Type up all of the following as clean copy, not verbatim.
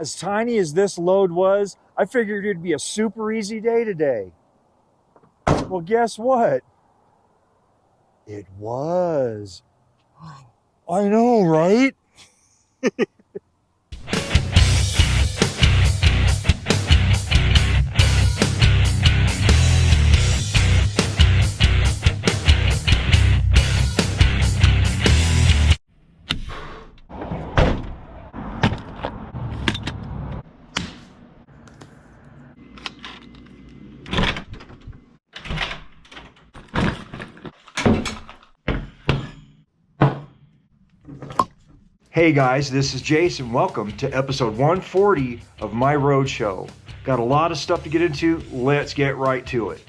As tiny as this load was, I figured it'd be a super easy day today. Well, guess what? It was. I know, right? Hey guys, this is Jace and welcome to episode 140 of my road show. Got a lot of stuff to get into, let's get right to it.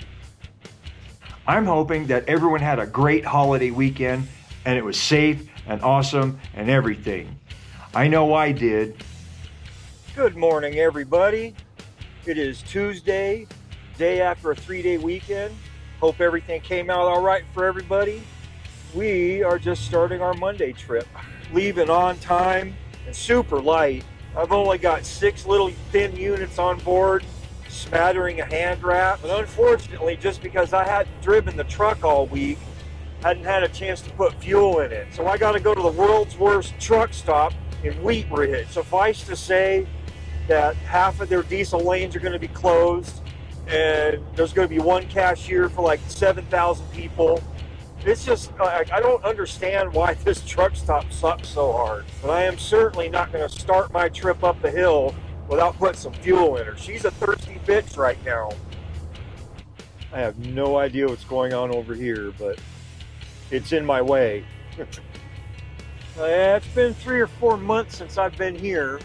I'm hoping that everyone had a great holiday weekend and it was safe and awesome and everything. I know I did. Good morning everybody. It is Tuesday, day after a 3-day weekend. Hope everything came out all right for everybody. We are just starting our Monday trip. Leaving on time and super light. I've only got 6 little thin units on board, smattering a hand wrap. But unfortunately, just because I hadn't driven the truck all week, hadn't had a chance to put fuel in it. So I got to go to the world's worst truck stop in Wheat Ridge. Suffice to say that half of their diesel lanes are going to be closed, and there's going to be one cashier for like 7,000 people. It's just, I don't understand why this truck stop sucks so hard. But I am certainly not going to start my trip up the hill without putting some fuel in her. She's a thirsty bitch right now. I have no idea what's going on over here, but it's in my way. It's been 3 or 4 months since I've been here.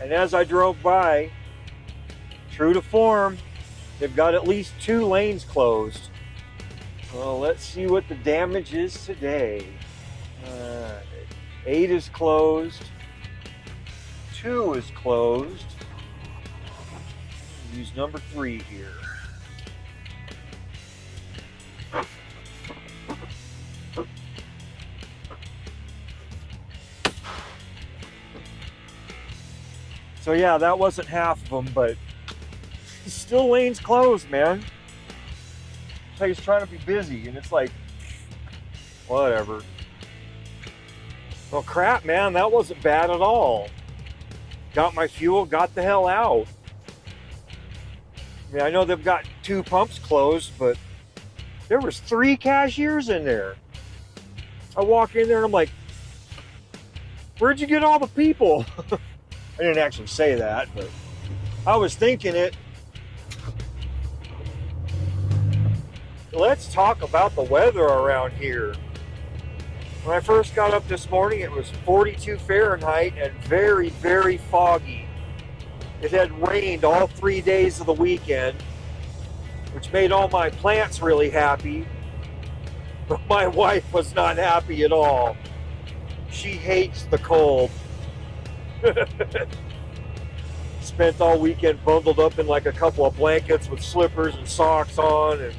And as I drove by, true to form, they've got at least 2 lanes closed. Well, let's see what the damage is today. 8 is closed. 2 is closed. Use number 3 here. So yeah, that wasn't half of them, but still lanes closed, man. He's trying to be busy and it's like whatever. Well crap, man, that wasn't bad at all. Got my fuel, got the hell out. I mean, I know they've got 2 pumps closed, but there was 3 cashiers in there. I walk in there and I'm like, where'd you get all the people? I didn't actually say that, but I was thinking it. Let's talk about the weather around here. When I first got up this morning, it was 42 Fahrenheit and very, very foggy. It had rained all 3 days of the weekend, which made all my plants really happy. But my wife was not happy at all. She hates the cold. Spent all weekend bundled up in like a couple of blankets with slippers and socks on, and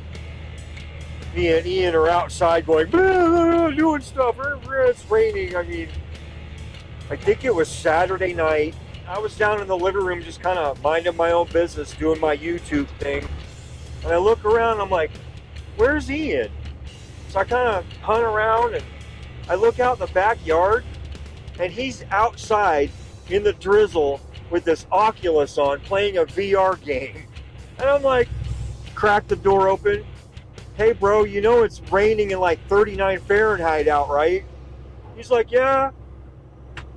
me and Ian are outside going, doing stuff. It's raining. I mean, I think it was Saturday night. I was down in the living room just kind of minding my own business, doing my YouTube thing. And I look around and I'm like, where's Ian? So I kind of hunt around and I look out in the backyard and he's outside in the drizzle with this Oculus on playing a VR game. And I'm like, crack the door open. Hey bro, you know it's raining in like 39 Fahrenheit out, right? He's like, yeah.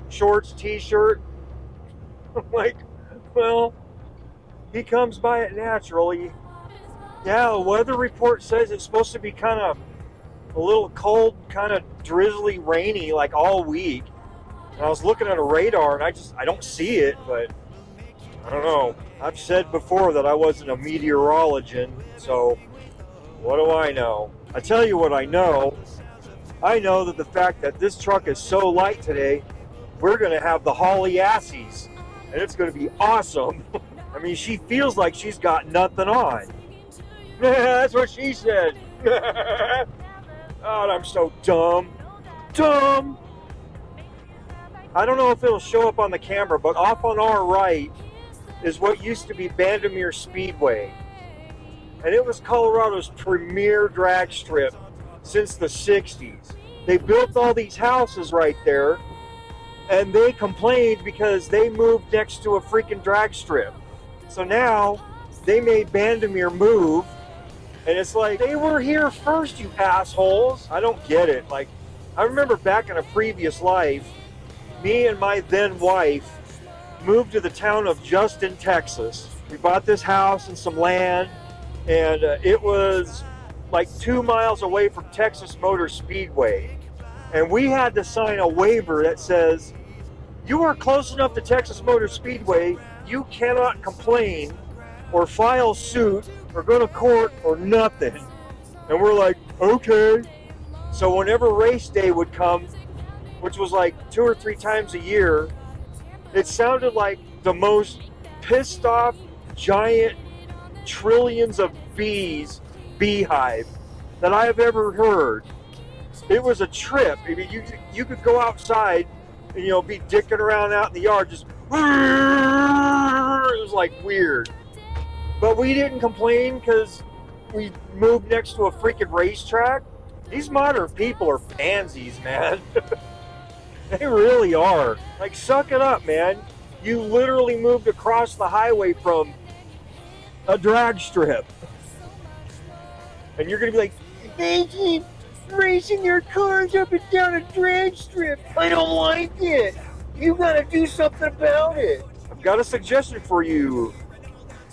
Shorts, t-shirt. I'm like, well, he comes by it naturally. Yeah, the weather report says it's supposed to be kind of a little cold, kind of drizzly, rainy like all week. And I was looking at a radar and I don't see it, but I don't know. I've said before that I wasn't a meteorologist, so what do I know? I tell you what I know. I know that the fact that this truck is so light today, we're going to have the Haulie Assies, and it's going to be awesome. I mean, she feels like she's got nothing on. That's what she said. God, I'm so dumb. Dumb. I don't know if it'll show up on the camera, but off on our right is what used to be Bandimere Speedway. And it was Colorado's premier drag strip since the 60s. They built all these houses right there, and they complained because they moved next to a freaking drag strip. So now they made Bandimere move, and it's like, they were here first, you assholes. I don't get it. Like, I remember back in a previous life, me and my then wife moved to the town of Justin, Texas. We bought this house and some land, and it was like 2 miles away from Texas Motor Speedway. And we had to sign a waiver that says, you are close enough to Texas Motor Speedway, you cannot complain or file suit or go to court or nothing. And we're like, okay. So whenever race day would come, which was like 2 or 3 times a year, it sounded like the most pissed off giant trillions of bees beehive that I have ever heard. It was a trip. I mean, you could go outside and, you know, be dicking around out in the yard, just, it was like weird. But we didn't complain because we moved next to a freaking racetrack. These modern people are pansies, man. They really are. Like, suck it up, man. You literally moved across the highway from a drag strip. And you're going to be like, they keep racing their cars up and down a drag strip. I don't like it. You got to do something about it. I've got a suggestion for you.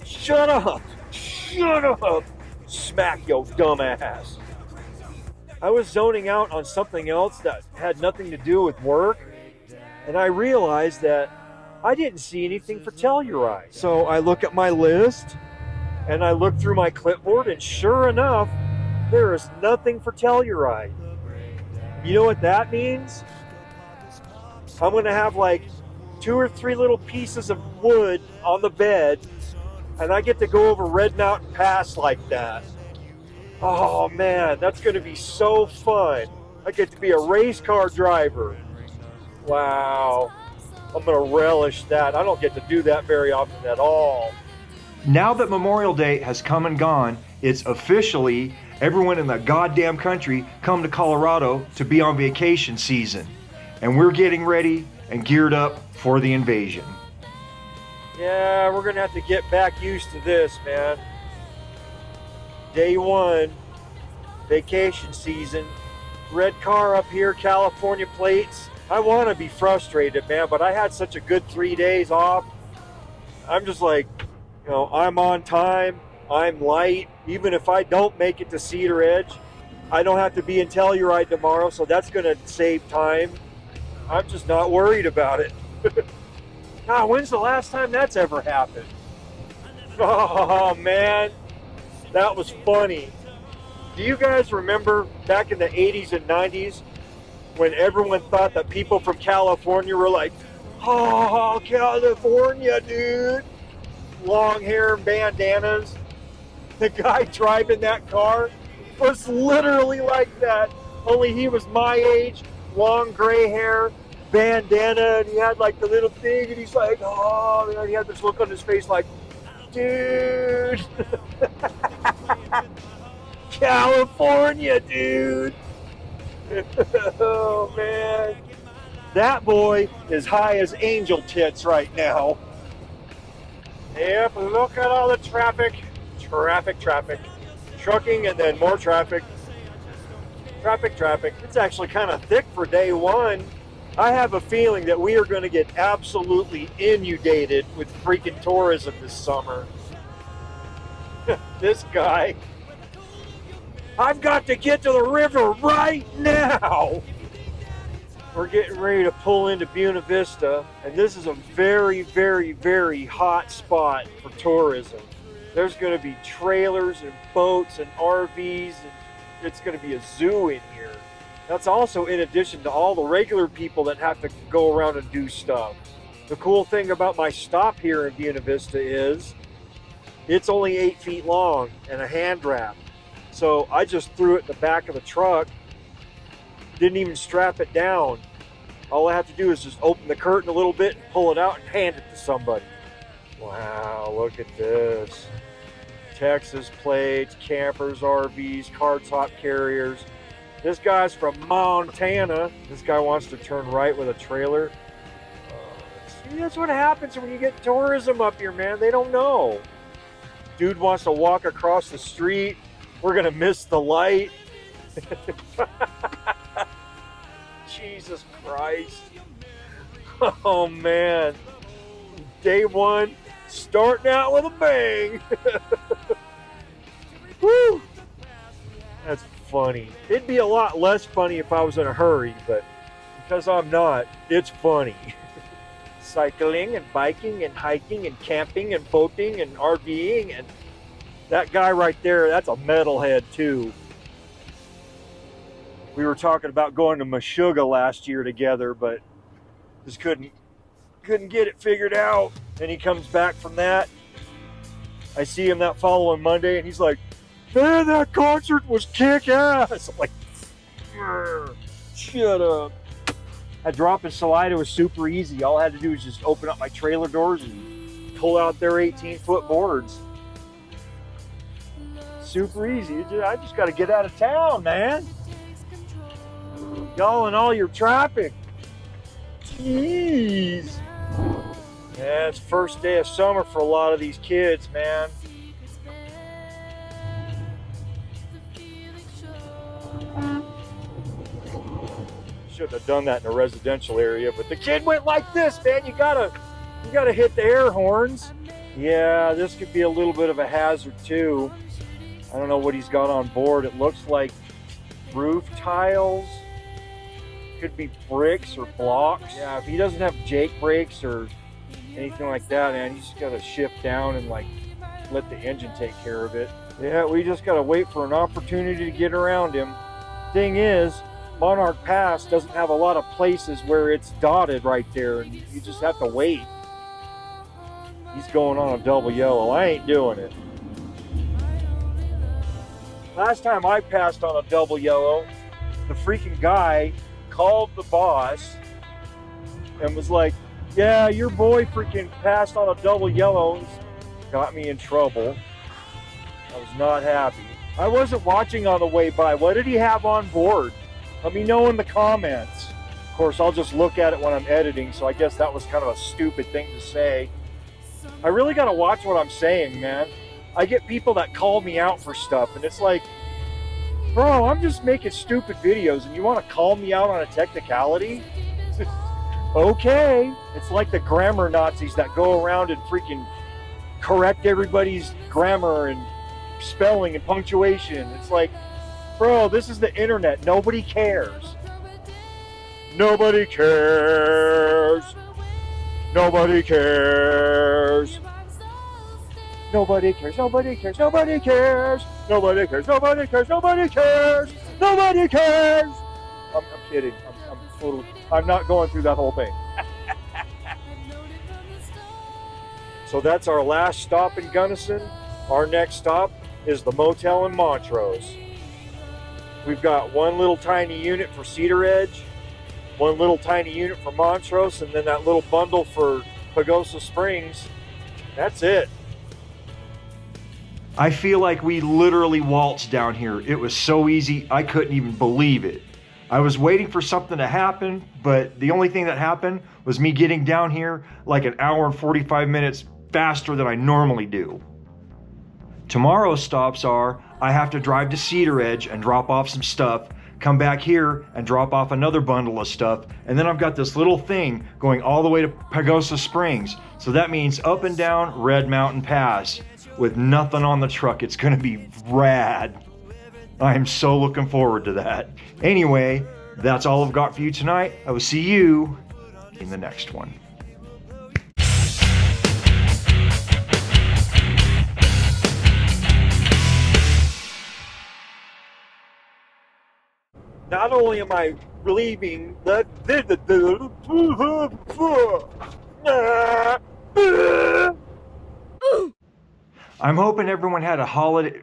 Shut up. Shut up. Smack your dumb ass. I was zoning out on something else that had nothing to do with work, and I realized that I didn't see anything for Telluride. So I look at my list, and I look through my clipboard, and sure enough, there is nothing for Telluride. You know what that means? I'm going to have like 2 or 3 little pieces of wood on the bed, and I get to go over Red Mountain Pass like that. Oh man, that's going to be so fun. I get to be a race car driver. Wow. I'm going to relish that. I don't get to do that very often at all. Now that Memorial Day has come and gone, it's officially everyone in the goddamn country come to Colorado to be on vacation season. And we're getting ready and geared up for the invasion. Yeah, we're going to have to get back used to this, man. Day 1, vacation season, red car up here, California plates. I want to be frustrated, man, but I had such a good 3 days off. I'm just like, you know, I'm on time, I'm light. Even if I don't make it to Cedar Edge, I don't have to be in Telluride tomorrow, so that's going to save time. I'm just not worried about it. God, when's the last time that's ever happened? Oh, man. That was funny. Do you guys remember back in the 80s and 90s when everyone thought that people from California were like, oh, California, dude. Long hair and bandanas. The guy driving that car was literally like that. Only he was my age, long gray hair, bandana, and he had like the little thing, and he's like, oh, man, he had this look on his face like, dude. California, dude. Oh, man. That boy is high as angel tits right now. Yep, look at all the traffic. Traffic. Trucking and then more traffic. Traffic. It's actually kind of thick for day 1. I have a feeling that we are going to get absolutely inundated with freaking tourism this summer. This guy. I've got to get to the river right now. We're getting ready to pull into Buena Vista, and this is a very, very, very hot spot for tourism. There's going to be trailers and boats and RVs, and it's going to be a zoo in here. That's also in addition to all the regular people that have to go around and do stuff. The cool thing about my stop here in Buena Vista is it's only 8 feet long and a hand wrap. So I just threw it in the back of the truck, didn't even strap it down. All I have to do is just open the curtain a little bit and pull it out and hand it to somebody. Wow, look at this. Texas plates, campers, RVs, car top carriers. This guy's from Montana. This guy wants to turn right with a trailer. See, that's what happens when you get tourism up here, man. They don't know. Dude wants to walk across the street. We're gonna miss the light. Jesus Christ. Oh man. Day one, starting out with a bang. Woo! That's funny. It'd be a lot less funny if I was in a hurry, but because I'm not, it's funny. Cycling and biking and hiking and camping and boating and RVing, and that guy right there, that's a metalhead too. We were talking about going to Meshuggah last year together, but just couldn't get it figured out. Then he comes back from that. I see him that following Monday, and he's like, "Man, that concert was kick-ass." I'm like, shut up. That drop in Salida was super easy. All I had to do was just open up my trailer doors and pull out their 18-foot boards. Super easy. I just got to get out of town, man. Y'all and all your traffic. Jeez. Yeah, it's first day of summer for a lot of these kids, man. Shouldn't have done that in a residential area, but the kid went like this, man. You gotta hit the air horns. Yeah, this could be a little bit of a hazard too. I don't know what he's got on board. It looks like roof tiles. Could be bricks or blocks. Yeah, if he doesn't have Jake brakes or anything like that, man, you just gotta shift down and like let the engine take care of it. Yeah, we just gotta wait for an opportunity to get around him. Thing is, Monarch Pass doesn't have a lot of places where it's dotted right there, and you just have to wait. He's going on a double yellow. I ain't doing it. Last time I passed on a double yellow, the freaking guy called the boss and was like, "Yeah, your boy freaking passed on a double yellow." Got me in trouble. I was not happy. I wasn't watching on the way by. What did he have on board? Let me know in the comments. Of course, I'll just look at it when I'm editing, so I guess that was kind of a stupid thing to say. I really got to watch what I'm saying, man. I get people that call me out for stuff, and it's like, bro, I'm just making stupid videos, and you want to call me out on a technicality? Okay. It's like the grammar Nazis that go around and freaking correct everybody's grammar and spelling and punctuation. It's like, bro, this is the internet. Nobody cares. Nobody cares. Nobody cares. Nobody cares. Nobody cares. Nobody cares. Nobody cares. Nobody cares. Nobody cares. Nobody cares. I'm kidding. I'm not going through that whole thing. So that's our last stop in Gunnison. Our next stop is the motel in Montrose. We've got one little tiny unit for Cedar Edge, one little tiny unit for Montrose, and then that little bundle for Pagosa Springs. That's it. I feel like we literally waltzed down here. It was so easy, I couldn't even believe it. I was waiting for something to happen, but the only thing that happened was me getting down here like an hour and 45 minutes faster than I normally do. Tomorrow's stops are, I have to drive to Cedar Edge and drop off some stuff, come back here and drop off another bundle of stuff, and then I've got this little thing going all the way to Pagosa Springs. So that means up and down Red Mountain Pass with nothing on the truck. It's gonna be rad. I am so looking forward to that. Anyway, that's all I've got for you tonight. I will see you in the next one. Not only am I relieving the I'm hoping everyone had a holiday.